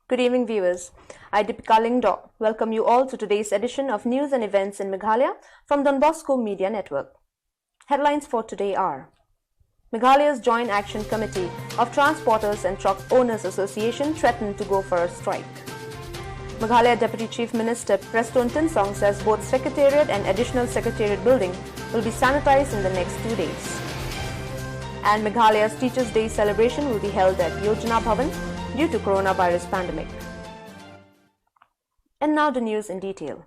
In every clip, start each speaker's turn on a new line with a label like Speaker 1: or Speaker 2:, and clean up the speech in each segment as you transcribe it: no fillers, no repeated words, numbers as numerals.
Speaker 1: Good evening, viewers. I, Deepika Lingdo, welcome you all to today's edition of News and Events in Meghalaya from the Bosco Media Network. Headlines for today are: Meghalaya's Joint Action Committee of Transporters and Truck Owners Association threatened to go for a strike. Meghalaya Deputy Chief Minister Preston Tinsong says both Secretariat and Additional Secretariat building will be sanitized in the next 2 days. And Meghalaya's Teachers' Day celebration will be held at Yojana Bhavan due to coronavirus pandemic. And now the news in detail.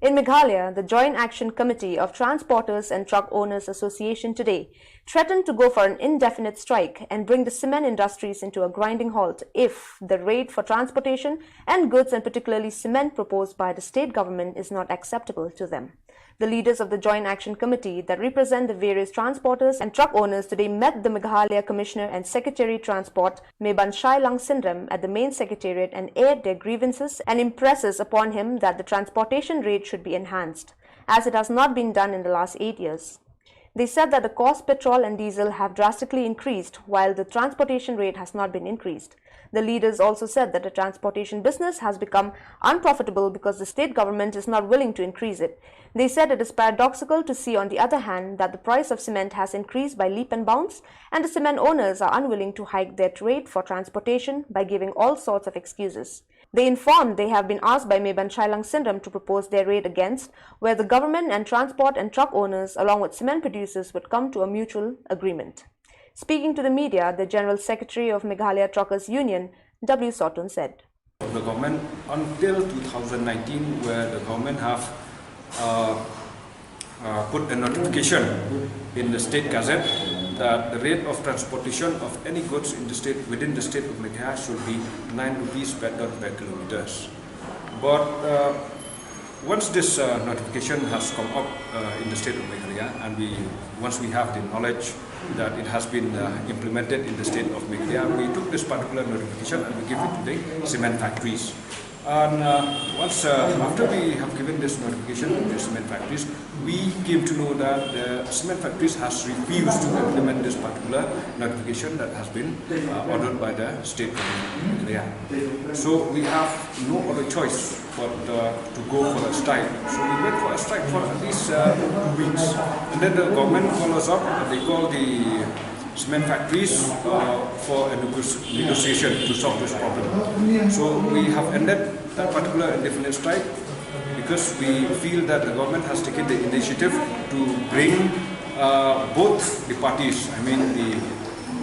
Speaker 1: In Meghalaya, the Joint Action Committee of Transporters and Truck Owners Association today threatened to go for an indefinite strike and bring the cement industries into a grinding halt if the rate for transportation and goods, and particularly cement, proposed by the state government is not acceptable to them. The leaders of the Joint Action Committee that represent the various transporters and truck owners today met the Meghalaya Commissioner and Secretary Transport Meghalaya Syndrome at the main secretariat and aired their grievances and impresses upon him that the transportation rate should be enhanced, as it has not been done in the last 8 years. They said that the cost petrol and diesel have drastically increased while the transportation rate has not been increased. The leaders also said that the transportation business has become unprofitable because the state government is not willing to increase it. They said it is paradoxical to see, on the other hand, that the price of cement has increased by leap and bounds and the cement owners are unwilling to hike their rate for transportation by giving all sorts of excuses. They informed they have been asked by Meghalaya Syndrome to propose their rate against, where the government and transport and truck owners along with cement producers would come to a mutual agreement. Speaking to the media, the General Secretary of Meghalaya Truckers Union, W. Sotun, said,
Speaker 2: The government until 2019, where the government have put a notification in the state gazette that the rate of transportation of any goods in the state, within the state of Meghalaya, should be 9 rupees per ton per kilometers. But once this notification has come up in the state of Meghalaya, and once we have the knowledge that it has been implemented in the state of Meghalaya, we took this particular notification and we give it to the cement factories. And once after we have given this notification to the cement factories, we came to know that the cement factories has refused to implement this particular notification that has been ordered by the state government. So we have no other choice but to go for a strike. So we went for a strike for at least 2 weeks. And then the government called us up and they called the cement factories for a negotiation to solve this problem. So we have ended that particular indefinite strike because we feel that the government has taken the initiative to bring both the parties, I mean the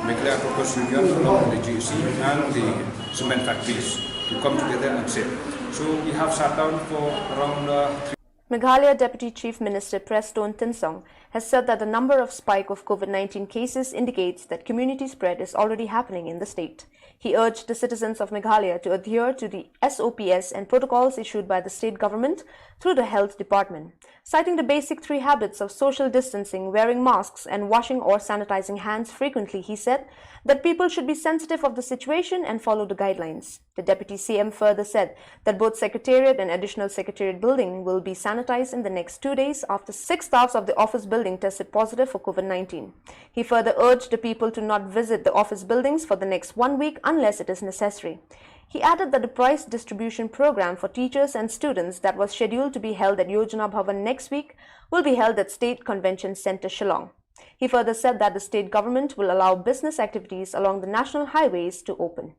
Speaker 2: Meghalaya Truckers Union along with the GEC and the cement factories, to come together and sit. So we have sat down for around 3.
Speaker 1: Meghalaya Deputy Chief Minister Preston Tinsong has said that the number of spike of COVID-19 cases indicates that community spread is already happening in the state. He urged the citizens of Meghalaya to adhere to the SOPs and protocols issued by the state government through the health department. Citing the basic 3 habits of social distancing, wearing masks and washing or sanitizing hands frequently, he said that people should be sensitive of the situation and follow the guidelines. The Deputy CM further said that both Secretariat and Additional Secretariat building will be sanitized in the next 2 days after 6 staffs of the office building tested positive for COVID-19. He further urged the people to not visit the office buildings for the next 1 week unless it is necessary. He added that the prize distribution program for teachers and students that was scheduled to be held at Yojana Bhavan next week will be held at State Convention Centre, Shillong. He further said that the state government will allow business activities along the national highways to open.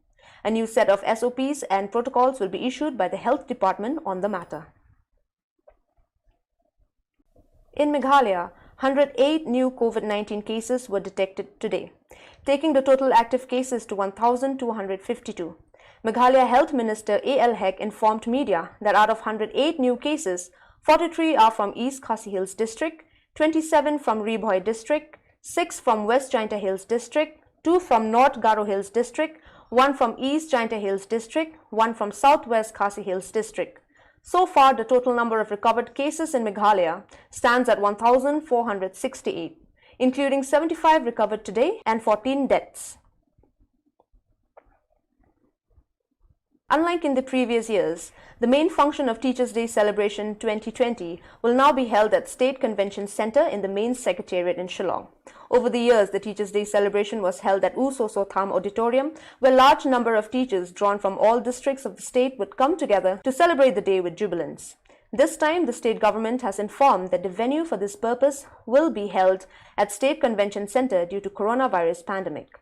Speaker 1: A new set of SOPs and protocols will be issued by the health department on the matter. In Meghalaya, 108 new COVID-19 cases were detected today, taking the total active cases to 1,252. Meghalaya Health Minister A.L. Hek informed media that out of 108 new cases, 43 are from East Khasi Hills District, 27 from Ribhoi District, 6 from West Jaintia Hills District, 2 from North Garo Hills District, 1 from East Jaintia Hills District, 1 from Southwest Khasi Hills District. So far, the total number of recovered cases in Meghalaya stands at 1,468, including 75 recovered today and 14 deaths. Unlike in the previous years, the main function of Teachers' Day celebration 2020 will now be held at State Convention Centre in the main secretariat in Shillong. Over the years, the Teachers' Day celebration was held at Usosotham Auditorium, where a large number of teachers drawn from all districts of the state would come together to celebrate the day with jubilance. This time, the state government has informed that the venue for this purpose will be held at State Convention Centre due to coronavirus pandemic.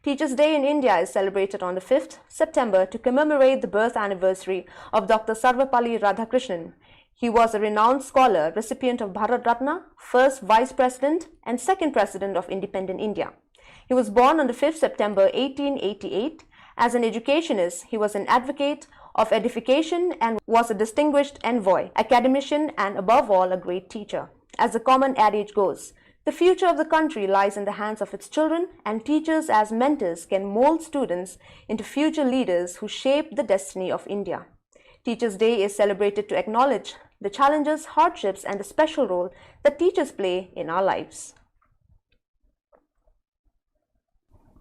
Speaker 1: Teachers' Day in India is celebrated on the 5th September to commemorate the birth anniversary of Dr. Sarvapalli Radhakrishnan. He was a renowned scholar, recipient of Bharat Ratna, first Vice President and second President of independent India. He was born on the 5th September 1888. As an educationist, he was an advocate of edification and was a distinguished envoy, academician and above all a great teacher. As the common adage goes, the future of the country lies in the hands of its children, and teachers as mentors can mold students into future leaders who shape the destiny of India. Teachers' Day is celebrated to acknowledge the challenges, hardships, and the special role that teachers play in our lives.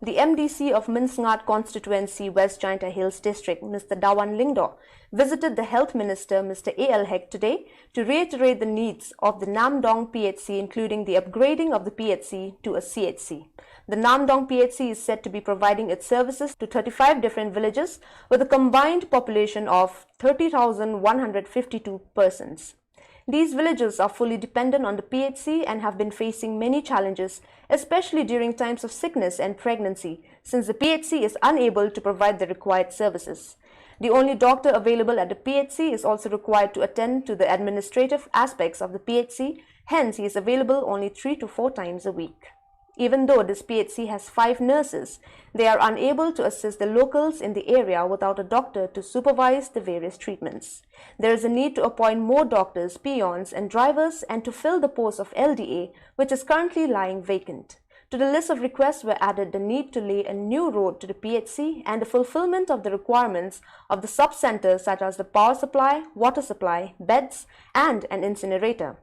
Speaker 1: The MDC of Minsngat Constituency, West Jaintia Hills District, Mr. Dawan Lingdo, visited the Health Minister, Mr. A.L. Hek, today to reiterate the needs of the Namdong PHC, including the upgrading of the PHC to a CHC. The Namdong PHC is said to be providing its services to 35 different villages with a combined population of 30,152 persons. These villages are fully dependent on the PHC and have been facing many challenges, especially during times of sickness and pregnancy, since the PHC is unable to provide the required services. The only doctor available at the PHC is also required to attend to the administrative aspects of the PHC, hence he is available only 3 to 4 times a week. Even though this PHC has 5 nurses, they are unable to assist the locals in the area without a doctor to supervise the various treatments. There is a need to appoint more doctors, peons and drivers and to fill the post of LDA, which is currently lying vacant. To the list of requests were added the need to lay a new road to the PHC and the fulfillment of the requirements of the sub-centers such as the power supply, water supply, beds and an incinerator.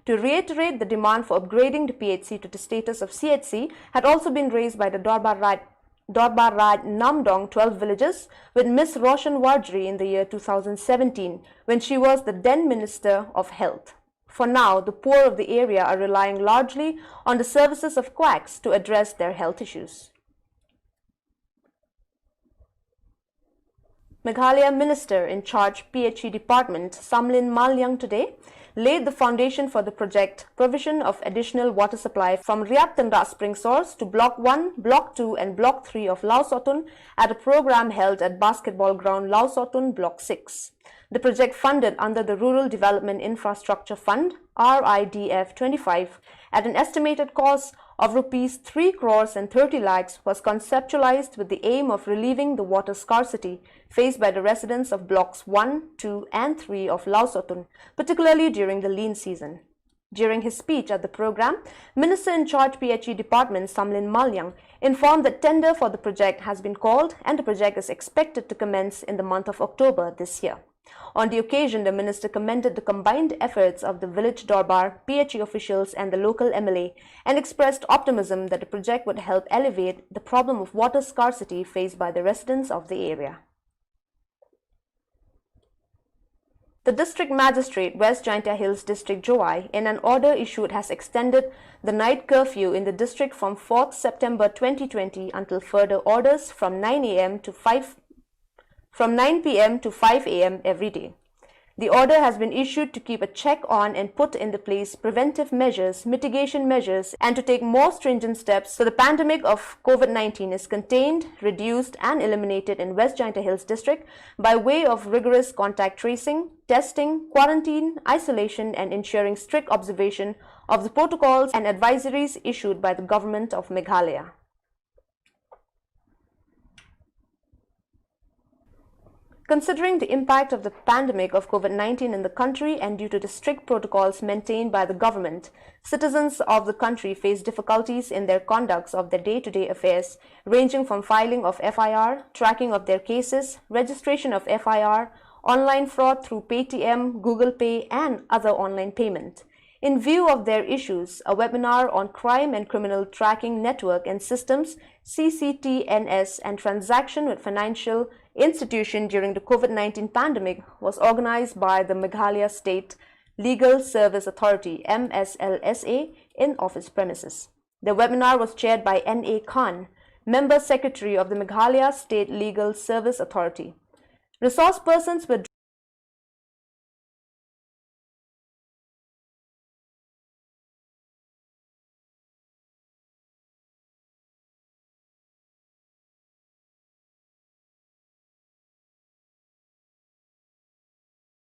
Speaker 1: To reiterate, the demand for upgrading the PHC to the status of CHC had also been raised by the Dorbar Raj Namdong 12 villages with Miss Roshan Wardry in the year 2017 when she was the then Minister of Health. For now, the poor of the area are relying largely on the services of quacks to address their health issues. Meghalaya Minister in charge PHE Department, Samlin Malyang, today laid the foundation for the project provision of additional water supply from Riat Tanda Spring Source to Block 1, Block 2 and Block 3 of Lao Sotun at a program held at Basketball Ground Lao Sotun Block 6. The project, funded under the Rural Development Infrastructure Fund RIDF 25 at an estimated cost of Rs 3 crores and 30 lakhs, was conceptualized with the aim of relieving the water scarcity faced by the residents of Blocks 1, 2 and 3 of Lao Sotun, particularly during the lean season. During his speech at the program, Minister in charge PHE Department Samlin Malyang informed that tender for the project has been called and the project is expected to commence in the month of October this year. On the occasion, the minister commended the combined efforts of the village Dorbar, PHE officials and the local MLA and expressed optimism that the project would help alleviate the problem of water scarcity faced by the residents of the area. The District Magistrate, West Jaintia Hills District Joai, in an order issued has extended the night curfew in the district from 4th September 2020 until further orders from 9 p.m. to 5 a.m. every day. The order has been issued to keep a check on and put into place preventive measures, mitigation measures, and to take more stringent steps so the pandemic of COVID-19 is contained, reduced, and eliminated in West Jaintia Hills District by way of rigorous contact tracing, testing, quarantine, isolation, and ensuring strict observation of the protocols and advisories issued by the Government of Meghalaya. Considering the impact of the pandemic of COVID-19 in the country and due to the strict protocols maintained by the government, citizens of the country face difficulties in their conducts of their day-to-day affairs, ranging from filing of FIR, tracking of their cases, registration of FIR, online fraud through Paytm, Google Pay, and other online payment. In view of their issues, a webinar on Crime and Criminal Tracking Network and Systems, CCTNS, and transaction with financial institution during the COVID-19 pandemic was organized by the Meghalaya State Legal Service Authority, MSLSA, in office premises. The webinar was chaired by N.A. Khan, Member Secretary of the Meghalaya State Legal Service Authority. Resource persons were